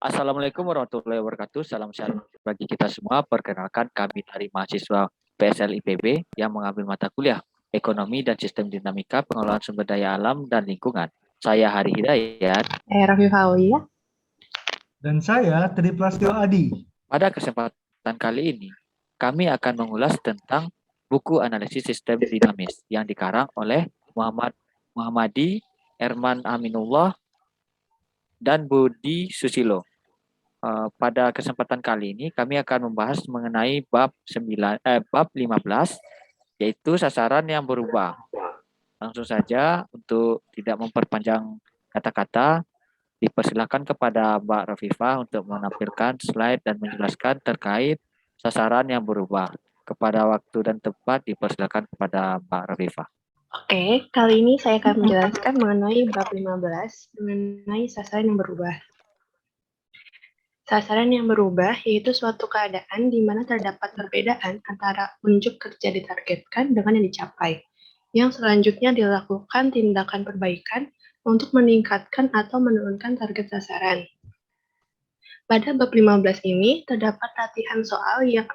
Assalamualaikum warahmatullahi wabarakatuh. Salam sehat bagi kita semua. Perkenalkan kami dari mahasiswa PSL IPB yang mengambil mata kuliah Ekonomi dan Sistem Dinamika Pengelolaan Sumber Daya Alam dan Lingkungan. Saya Hari Hidayat. Raffi Faulia. Dan saya Triplastio Adi. Pada kesempatan kali ini, kami akan mengulas tentang buku analisis sistem dinamis yang dikarang oleh Muhammadi, Erman Aminullah, dan Budi Susilo. Pada kesempatan kali ini kami akan membahas mengenai bab 15, yaitu sasaran yang berubah. Langsung saja, untuk tidak memperpanjang kata-kata, dipersilakan kepada Mbak Rafifah untuk menampilkan slide dan menjelaskan terkait sasaran yang berubah. Kepada waktu dan tempat dipersilakan kepada Mbak Rafifah. Oke, kali ini saya akan menjelaskan mengenai bab 15, mengenai sasaran yang berubah. Sasaran yang berubah yaitu suatu keadaan di mana terdapat perbedaan antara unjuk kerja ditargetkan dengan yang dicapai, yang selanjutnya dilakukan tindakan perbaikan untuk meningkatkan atau menurunkan target sasaran. Pada bab 15 ini terdapat latihan soal yang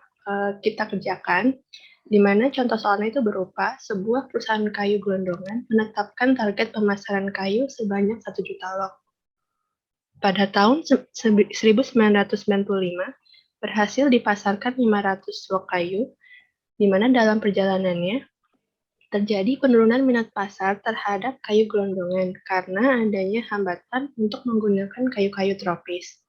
kita kerjakan, di mana contoh soalnya itu berupa sebuah perusahaan kayu gelondongan menetapkan target pemasaran kayu sebanyak 1 juta log. Pada tahun 1995, berhasil dipasarkan 500 log kayu, di mana dalam perjalanannya terjadi penurunan minat pasar terhadap kayu gelondongan karena adanya hambatan untuk menggunakan kayu-kayu tropis.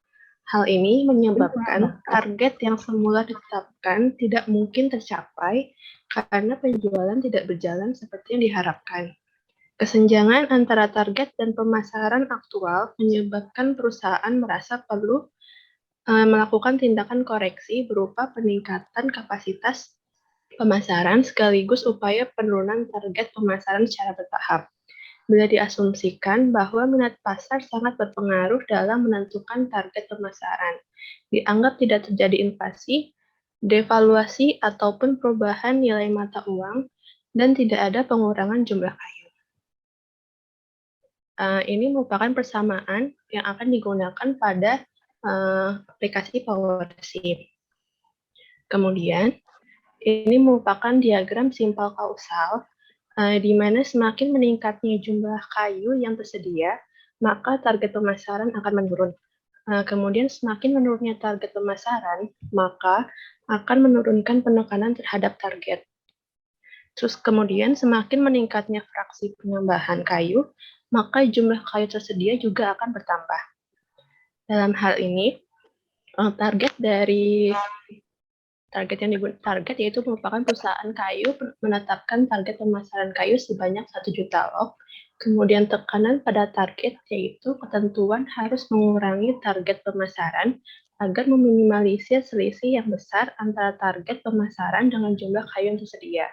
Hal ini menyebabkan target yang semula ditetapkan tidak mungkin tercapai karena penjualan tidak berjalan seperti yang diharapkan. Kesenjangan antara target dan pemasaran aktual menyebabkan perusahaan merasa perlu melakukan tindakan koreksi berupa peningkatan kapasitas pemasaran sekaligus upaya penurunan target pemasaran secara bertahap. Bila diasumsikan bahwa minat pasar sangat berpengaruh dalam menentukan target pemasaran, dianggap tidak terjadi inflasi, devaluasi, ataupun perubahan nilai mata uang, dan tidak ada pengurangan jumlah kayu. Ini merupakan persamaan yang akan digunakan pada aplikasi PowerSheet. Kemudian, ini merupakan diagram simpel kausal, di mana semakin meningkatnya jumlah kayu yang tersedia, maka target pemasaran akan menurun. Kemudian semakin menurunnya target pemasaran, maka akan menurunkan penekanan terhadap target. Terus kemudian semakin meningkatnya fraksi penambahan kayu, maka jumlah kayu tersedia juga akan bertambah. Dalam hal ini, target yaitu merupakan perusahaan kayu menetapkan target pemasaran kayu sebanyak 1 juta log. Kemudian tekanan pada target yaitu ketentuan harus mengurangi target pemasaran agar meminimalisir selisih yang besar antara target pemasaran dengan jumlah kayu yang tersedia.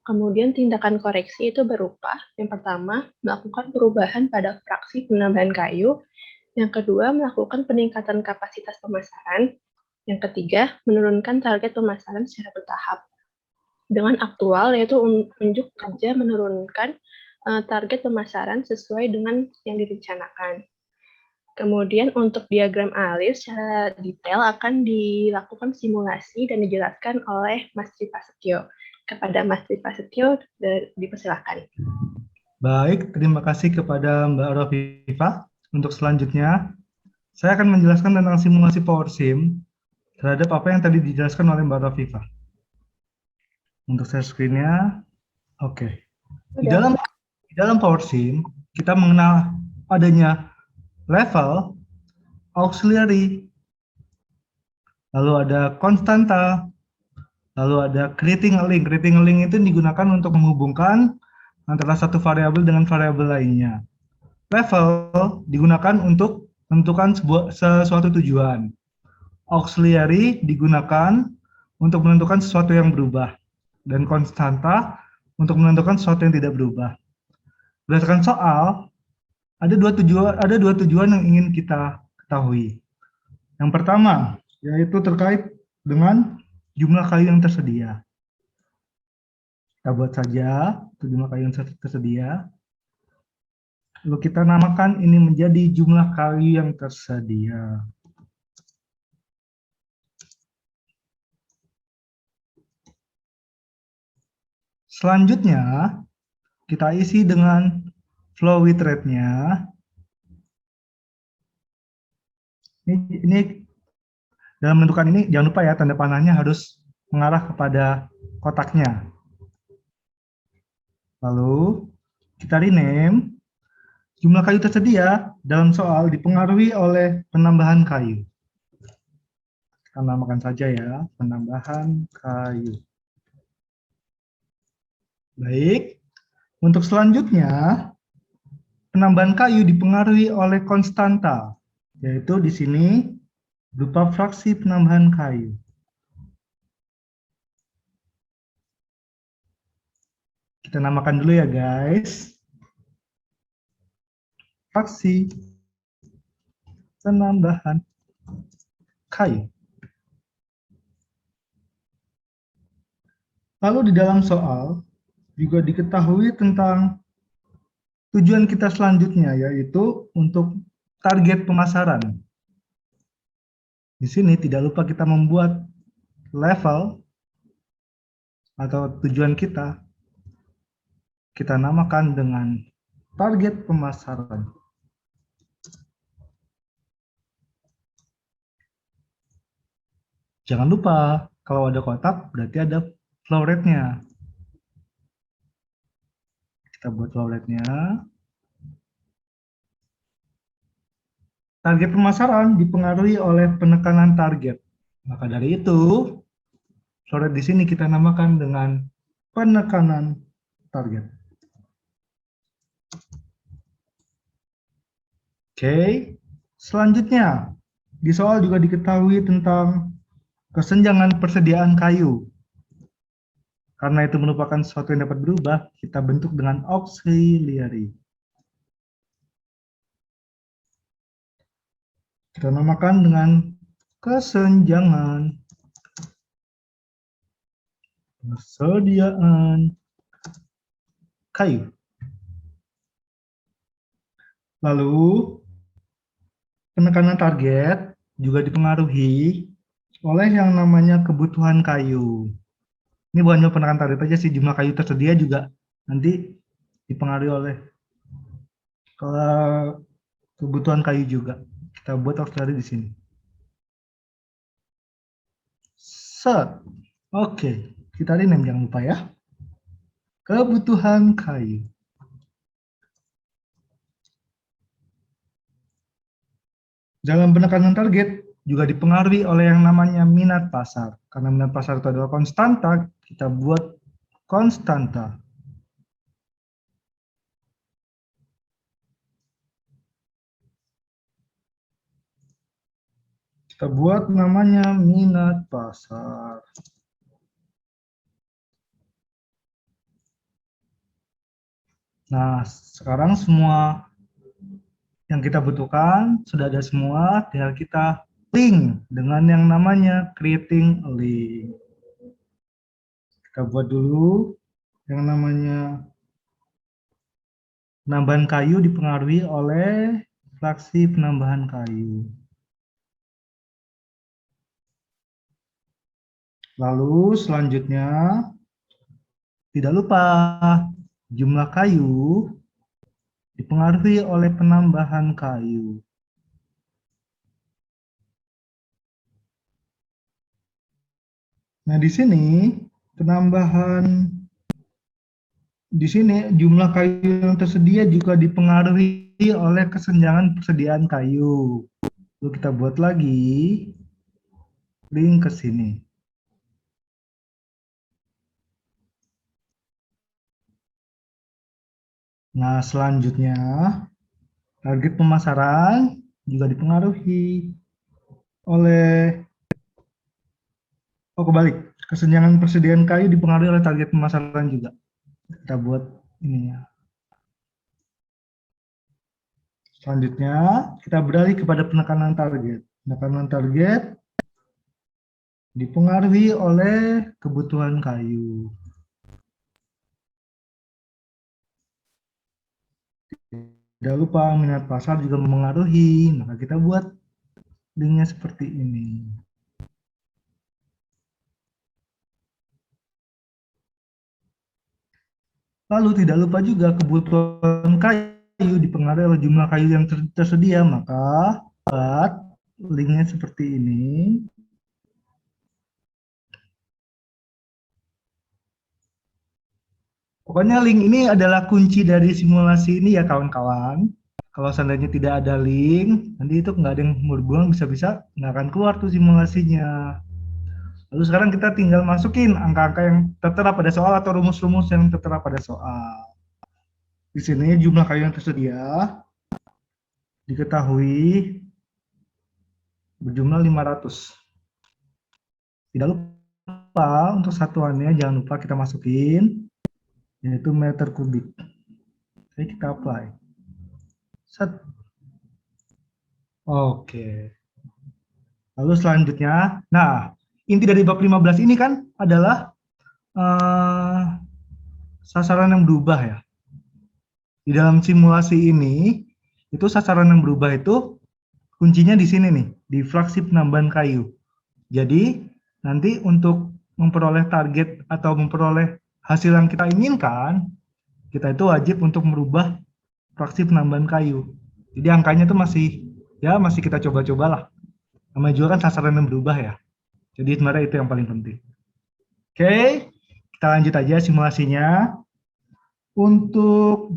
Kemudian tindakan koreksi itu berupa, yang pertama, melakukan perubahan pada fraksi penambahan kayu, yang kedua, melakukan peningkatan kapasitas pemasaran, yang ketiga, menurunkan target pemasaran secara bertahap. Dengan aktual, yaitu unjuk kerja menurunkan target pemasaran sesuai dengan yang direncanakan. Kemudian untuk diagram alis secara detail akan dilakukan simulasi dan dijelaskan oleh Mas Tri Prasetyo. Kepada Mas Tri Prasetyo, dipersilakan. Baik, terima kasih kepada Mbak Rafifah. Untuk selanjutnya, saya akan menjelaskan tentang simulasi PowerSim terhadap apa yang tadi dijelaskan oleh Mbak Rafifah. Untuk share screen-nya, oke. Di dalam PowerSim, kita mengenal adanya level, auxiliary, lalu ada konstanta, lalu ada creating a link. Creating a link itu digunakan untuk menghubungkan antara satu variabel dengan variabel lainnya. Level digunakan untuk menentukan sesuatu tujuan. Auxiliary digunakan untuk menentukan sesuatu yang berubah. Dan konstanta untuk menentukan sesuatu yang tidak berubah. Berdasarkan soal, ada dua tujuan yang ingin kita ketahui. Yang pertama, yaitu terkait dengan jumlah kayu yang tersedia. Kita buat saja jumlah kayu yang tersedia. Lalu kita namakan ini menjadi jumlah kayu yang tersedia. Selanjutnya, kita isi dengan flow with rate-nya. Ini dalam menentukan ini, jangan lupa ya, tanda panahnya harus mengarah kepada kotaknya. Lalu, kita rename. Jumlah kayu tersedia dalam soal dipengaruhi oleh penambahan kayu. Kita namakan saja ya, penambahan kayu. Baik, untuk selanjutnya, penambahan kayu dipengaruhi oleh konstanta, yaitu di sini berupa fraksi penambahan kayu. Kita namakan dulu ya guys. Fraksi penambahan kayu. Lalu di dalam soal juga diketahui tentang tujuan kita selanjutnya, yaitu untuk target pemasaran. Di sini tidak lupa kita membuat level atau tujuan kita namakan dengan target pemasaran. Jangan lupa, kalau ada kotak berarti ada flow rate-nya. Kita buat flow rate-nya. Target pemasaran dipengaruhi oleh penekanan target. Maka dari itu, flow rate di sini kita namakan dengan penekanan target. Oke, selanjutnya di soal juga diketahui tentang kesenjangan persediaan kayu. Karena itu merupakan sesuatu yang dapat berubah, kita bentuk dengan auxiliary. Kita namakan dengan kesenjangan persediaan kayu. Lalu, penekanan target juga dipengaruhi oleh yang namanya kebutuhan kayu. Ini bukan cuma penekanan target aja sih, jumlah kayu tersedia juga nanti dipengaruhi oleh kebutuhan kayu juga. Kita buat auxiliary di sini. Set. Oke, kita rename jangan lupa ya. Kebutuhan kayu. Dalam penekanan target juga dipengaruhi oleh yang namanya minat pasar. Karena minat pasar itu adalah konstanta, kita buat konstanta. Kita buat namanya minat pasar. Nah, sekarang semua yang kita butuhkan sudah ada semua, tinggal kita link dengan yang namanya creating a link. Kita buat dulu yang namanya penambahan kayu dipengaruhi oleh fraksi penambahan kayu. Lalu selanjutnya, tidak lupa jumlah kayu dipengaruhi oleh penambahan kayu. Nah, di sini jumlah kayu yang tersedia juga dipengaruhi oleh kesenjangan persediaan kayu. Lalu kita buat lagi link ke sini. Nah, selanjutnya target pemasaran juga dipengaruhi oleh kebalik. Kesenjangan persediaan kayu dipengaruhi oleh target pemasaran juga. Kita buat ini ya. Selanjutnya, kita beralih kepada penekanan target. Penekanan target dipengaruhi oleh kebutuhan kayu. Tidak lupa minat pasar juga mempengaruhi, maka kita buat linknya seperti ini. Lalu tidak lupa juga kebutuhan kayu dipengaruhi oleh jumlah kayu yang tersedia, maka buat linknya seperti ini. Pokoknya link ini adalah kunci dari simulasi ini ya kawan-kawan. Kalau seandainya tidak ada link, nanti itu nggak ada yang berbuang, bisa-bisa nggak akan keluar tuh simulasinya. Lalu sekarang kita tinggal masukin angka-angka yang tertera pada soal atau rumus-rumus yang tertera pada soal. Di sini jumlah kayu yang tersedia diketahui berjumlah 500. Tidak lupa untuk satuannya jangan lupa kita masukin, yaitu meter kubik. Jadi kita apply. Set. Oke. Lalu selanjutnya, nah inti dari bab 15 ini kan adalah sasaran yang berubah ya. Di dalam simulasi ini, itu sasaran yang berubah itu kuncinya di sini nih, di fraksi penambahan kayu. Jadi nanti untuk memperoleh target atau memperoleh hasil yang kita inginkan, kita itu wajib untuk merubah fraksi penambahan kayu. Jadi angkanya itu masih kita coba-cobalah. Namanya juga kan sasaran yang berubah ya. Jadi sebenarnya itu yang paling penting. Oke, kita lanjut aja simulasinya. Untuk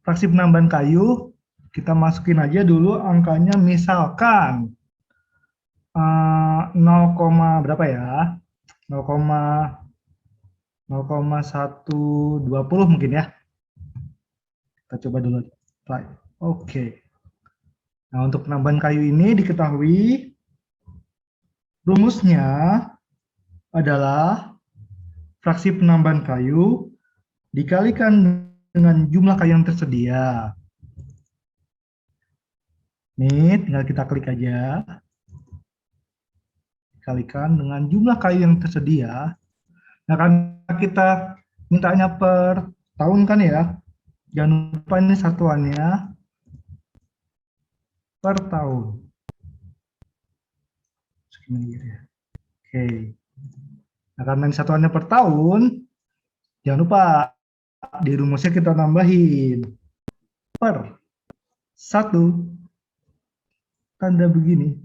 fraksi penambahan kayu, kita masukin aja dulu angkanya misalkan 0, berapa ya? 0,120 mungkin ya. Kita coba dulu. Oke. Nah, untuk penambahan kayu ini diketahui rumusnya adalah fraksi penambahan kayu dikalikan dengan jumlah kayu yang tersedia. Nih, tinggal kita klik aja. Dikalikan dengan jumlah kayu yang tersedia. Nah, karena kita mintanya per tahun kan ya, jangan lupa ini satuannya per tahun. Oke. Nah, karena ini satuannya per tahun, jangan lupa di rumusnya kita tambahin per 1 tanda begini.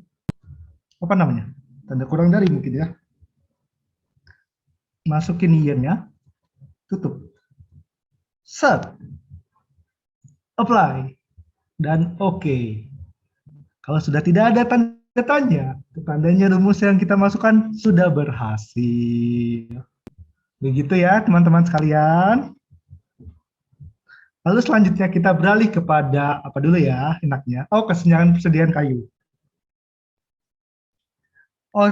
Apa namanya? Tanda kurang dari mungkin ya. Masukin year-nya, tutup. Set. Apply. Dan oke. Kalau sudah tidak ada tanda tanya, tandanya rumus yang kita masukkan sudah berhasil. Begitu ya teman-teman sekalian. Lalu selanjutnya kita beralih kepada apa dulu ya enaknya? Oh, kesenjangan persediaan kayu. Oh,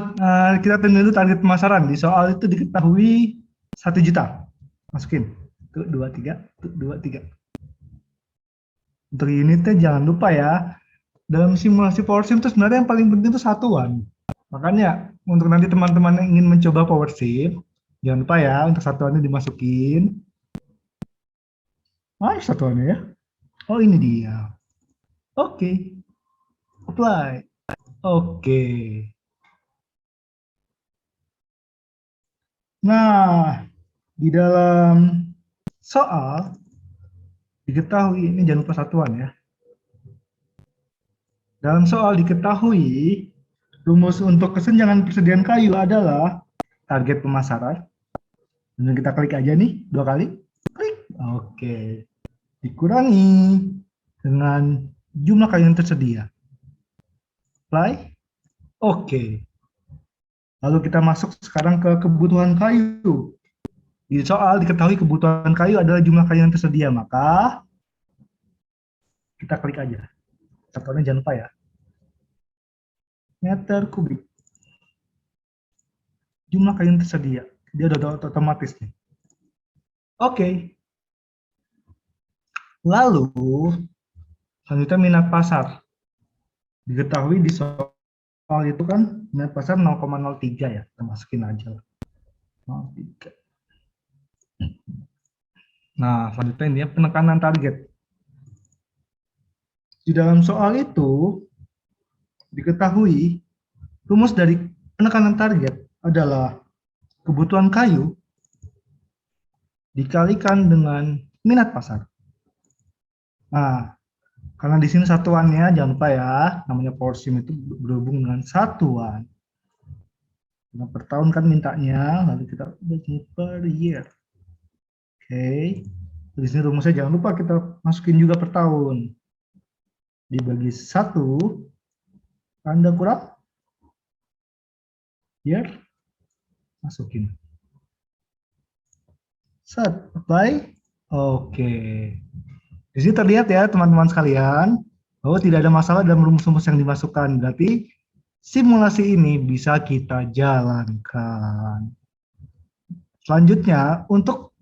kita tentu target pemasaran. Di soal itu diketahui 1 juta. Masukin. 23. Untuk unitnya jangan lupa ya. Dalam simulasi PowerSim itu sebenarnya yang paling penting itu satuan. Makanya untuk nanti teman-teman yang ingin mencoba PowerSim, jangan lupa ya untuk satuannya dimasukin. Satuannya ya. Oh, ini dia. Oke. Apply. Oke. Nah, di dalam soal diketahui, ini jangan lupa satuan ya. Dalam soal diketahui rumus untuk kesenjangan persediaan kayu adalah target pemasaran. Dan kita klik aja nih 2 kali. Klik. Oke. Dikurangi dengan jumlah kayu yang tersedia. Apply. Oke. Lalu kita masuk sekarang ke kebutuhan kayu. Di soal diketahui kebutuhan kayu adalah jumlah kayu yang tersedia, maka kita klik aja. Satuannya jangan lupa ya. Meter kubik. Jumlah kayu yang tersedia. Dia udah otomatis nih. Oke. Lalu, selanjutnya minat pasar. Diketahui di soal itu kan minat pasar 0,03 ya. Kita masukin aja. 0,3. Nah, selanjutnya ini penekanan target. Di dalam soal itu diketahui rumus dari penekanan target adalah kebutuhan kayu dikalikan dengan minat pasar. Nah, karena di sini satuannya jangan lupa ya, namanya porsim itu berhubung dengan satuan. Nah, per tahun kan mintanya, lalu kita bagi per year. Oke, di sini rumusnya jangan lupa kita masukin juga per tahun. Dibagi 1, tanda kurang, year, masukin. Set, apply. Oke. Di sini terlihat ya teman-teman sekalian, bahwa tidak ada masalah dalam rumus-rumus yang dimasukkan. Berarti simulasi ini bisa kita jalankan. Selanjutnya, untuk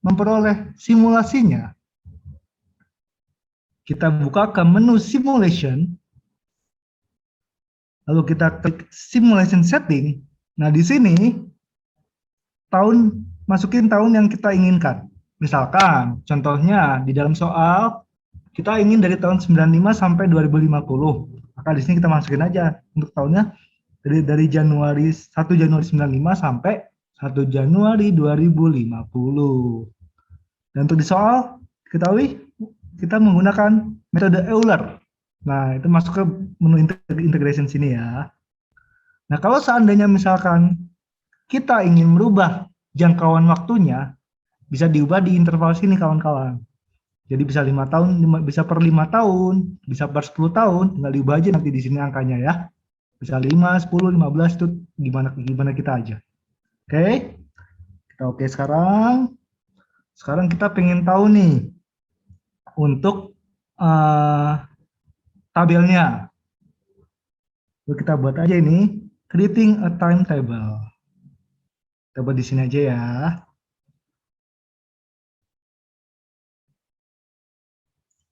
memperoleh simulasinya, kita buka ke menu simulation, lalu kita klik simulation setting. Nah, di sini masukin tahun yang kita inginkan. Misalkan, contohnya di dalam soal kita ingin dari tahun 95 sampai 2050. Maka di sini kita masukin aja untuk tahunnya dari Januari 1 Januari 95 sampai 1 Januari 2050. Dan untuk di soal, ketahui kita menggunakan metode Euler. Nah, itu masuk ke menu integration sini ya. Nah, kalau seandainya misalkan kita ingin merubah jangkauan waktunya, bisa diubah di interval sini kawan-kawan. Jadi bisa 5 tahun, bisa per 5 tahun, bisa per 10 tahun, tinggal diubah aja nanti di sini angkanya ya. Bisa 5, 10, 15 itu gimana kita aja. Oke. Kita oke sekarang. Sekarang kita pengen tahu nih untuk tabelnya. Lalu kita buat aja ini creating a timetable. Kita buat di sini aja ya.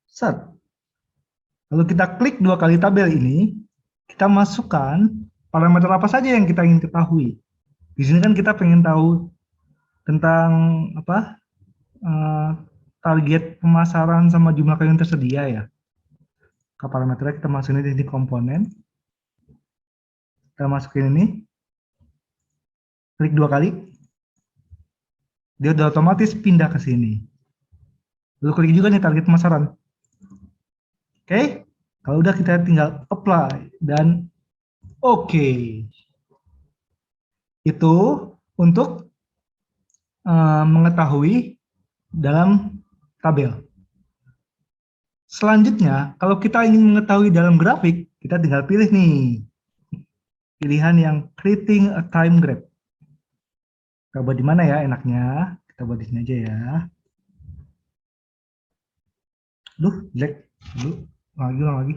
Set. Lalu kita klik 2 kali tabel ini, kita masukkan parameter apa saja yang kita ingin ketahui. Di sini kan kita pengen tahu tentang apa? Target pemasaran sama jumlah kayu yang tersedia ya. Ke parameternya kita masukin di komponen. Kita masukin ini. Klik 2 kali. Dia udah otomatis pindah ke sini. Lalu klik juga nih target pemasaran. Oke. Kalau udah kita tinggal apply dan oke. Itu untuk mengetahui dalam tabel. Selanjutnya, kalau kita ingin mengetahui dalam grafik, kita tinggal pilih nih pilihan yang creating a time graph. Kita buat di mana ya enaknya? Kita buat di sini aja ya. Duh, jelek. Ulang lagi.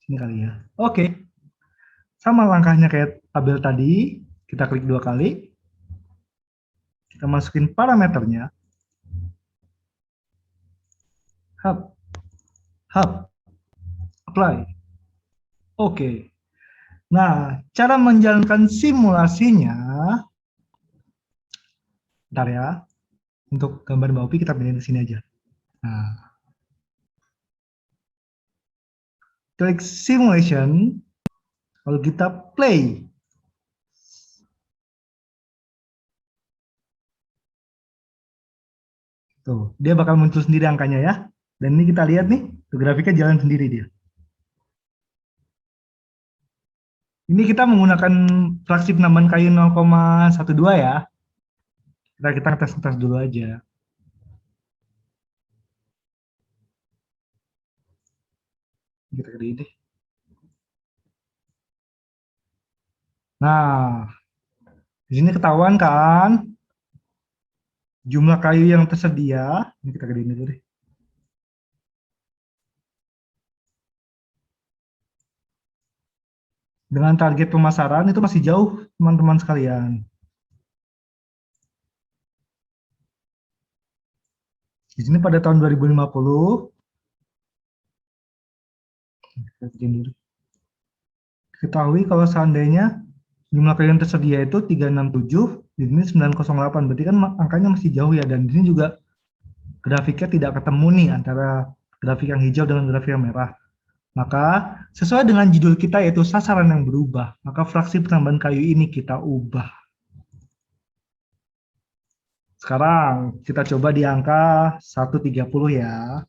Sini kali ya. Oke. Sama langkahnya kayak tabel tadi, kita klik 2 kali. Kita masukin parameternya. Hub. Apply. Oke. Nah, cara menjalankan simulasinya, bentar ya. Untuk gambar Mbak Upi kita pindahin ke sini aja. Nah, klik simulation, lalu kita play. Tuh, dia bakal muncul sendiri angkanya ya. Dan ini kita lihat nih, tuh grafiknya jalan sendiri dia. Ini kita menggunakan fraksi penambahan kayu 0,12 ya. Kita tes dulu aja. Kita gede deh. Nah, di sini ketahuan kan jumlah kayu yang tersedia. Ini kita gedein dulu deh. Dengan target pemasaran itu masih jauh teman-teman sekalian. Di sini pada tahun 2050, ketahui kalau seandainya jumlah kayu yang tersedia itu 367, di sini 908, berarti kan angkanya masih jauh ya, dan di sini juga grafiknya tidak ketemu nih antara grafik yang hijau dengan grafik yang merah. Maka sesuai dengan judul kita yaitu sasaran yang berubah, maka fraksi penambahan kayu ini kita ubah. Sekarang kita coba di angka 130 ya.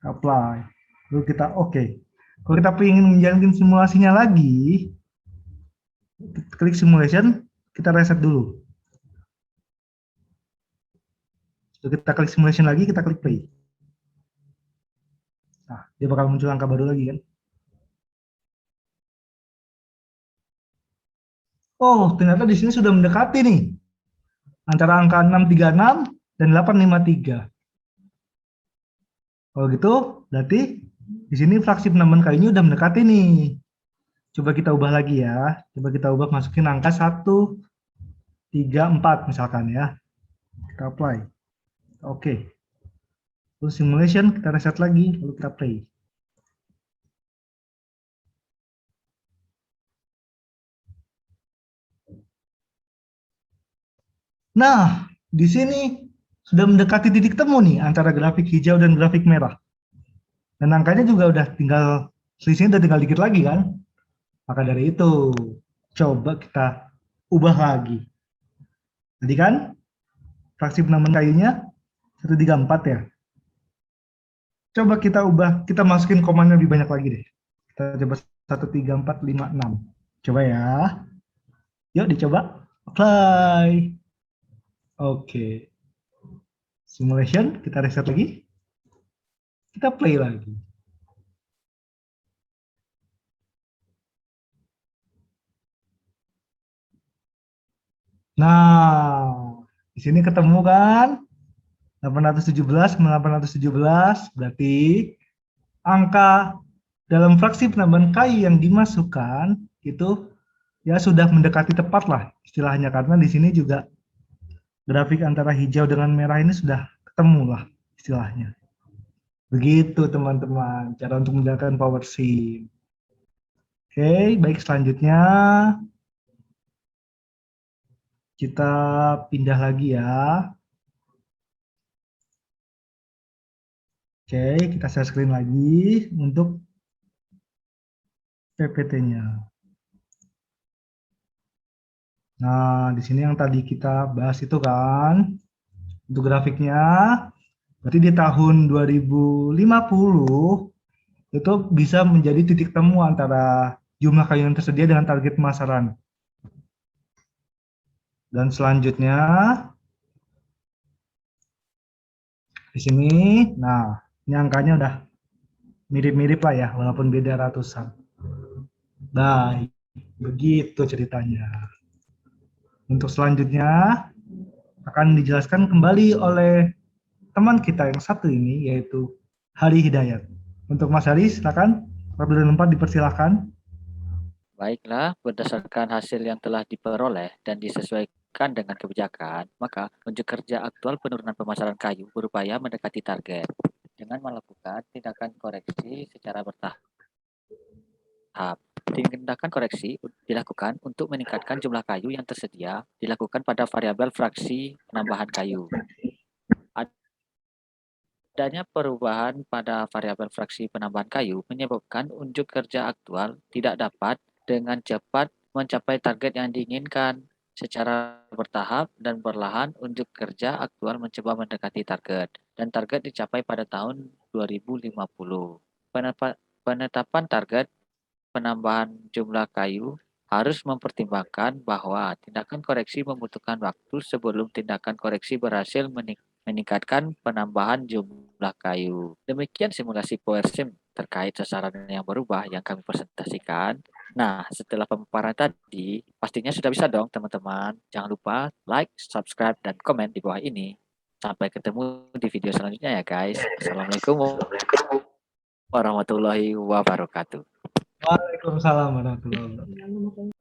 Apply. Lalu kita oke. Kalau kita ingin menjalankan simulasinya lagi, klik simulation, kita reset dulu. Lalu kita klik simulation lagi, kita klik play. Nah, dia bakal muncul angka baru lagi kan. Oh, ternyata di sini sudah mendekati nih. Antara angka 636 dan 853. Kalau gitu, berarti di sini fraksi penambahan kayunya udah mendekati nih. Coba kita ubah lagi ya. Coba kita ubah masukin angka 134 misalkan ya. Kita apply. Oke. Terus simulation kita reset lagi, lalu kita play. Nah, di sini sudah mendekati titik temu nih antara grafik hijau dan grafik merah. Dan angkanya juga udah tinggal, selisihnya udah tinggal dikit lagi kan. Maka dari itu, coba kita ubah lagi. Tadi kan, fraksi penambahan kayunya 134 ya. Coba kita ubah, kita masukin komanya lebih banyak lagi deh. Kita coba 13456. Coba ya. Yuk dicoba. Apply. Oke. Simulation, kita reset lagi. Kita play lagi. Nah, di sini ketemu kan? 817, 817, berarti angka dalam fraksi penambahan kayu yang dimasukkan itu ya sudah mendekati tepat lah istilahnya, karena di sini juga grafik antara hijau dengan merah ini sudah ketemu lah istilahnya. Begitu teman-teman cara untuk menjalankan PowerSim. Oke, baik, selanjutnya kita pindah lagi ya. Oke, kita share screen lagi untuk PPT-nya. Nah, di sini yang tadi kita bahas itu kan, untuk grafiknya, berarti di tahun 2050 itu bisa menjadi titik temu antara jumlah kayu yang tersedia dengan target pemasaran. Dan selanjutnya, di sini, nah, ini angkanya udah mirip-mirip lah ya, walaupun beda ratusan. Baik, begitu ceritanya. Untuk selanjutnya akan dijelaskan kembali oleh teman kita yang satu ini, yaitu Hari Hidayat. Untuk Mas Hari, silakan. Apabila tempat dipersilakan. Baiklah, berdasarkan hasil yang telah diperoleh dan disesuaikan dengan kebijakan, maka unjuk kerja aktual penurunan pemasaran kayu berupaya mendekati target dengan melakukan tindakan koreksi secara bertahap. Tindakan koreksi dilakukan untuk meningkatkan jumlah kayu yang tersedia, dilakukan pada variabel fraksi penambahan kayu. Adanya perubahan pada variabel fraksi penambahan kayu menyebabkan unjuk kerja aktual tidak dapat dengan cepat mencapai target yang diinginkan. Secara bertahap dan perlahan, unjuk kerja aktual mencoba mendekati target, dan target dicapai pada tahun 2050. Penetapan target penambahan jumlah kayu harus mempertimbangkan bahwa tindakan koreksi membutuhkan waktu sebelum tindakan koreksi berhasil meningkatkan penambahan jumlah kayu. Demikian simulasi PowerSim terkait sasaran yang berubah yang kami presentasikan. Nah, setelah pemaparan tadi, pastinya sudah bisa dong teman-teman. Jangan lupa like, subscribe, dan komen di bawah ini. Sampai ketemu di video selanjutnya ya guys. Assalamualaikum warahmatullahi wabarakatuh. Waalaikumsalam warahmatullahi wabarakatuh.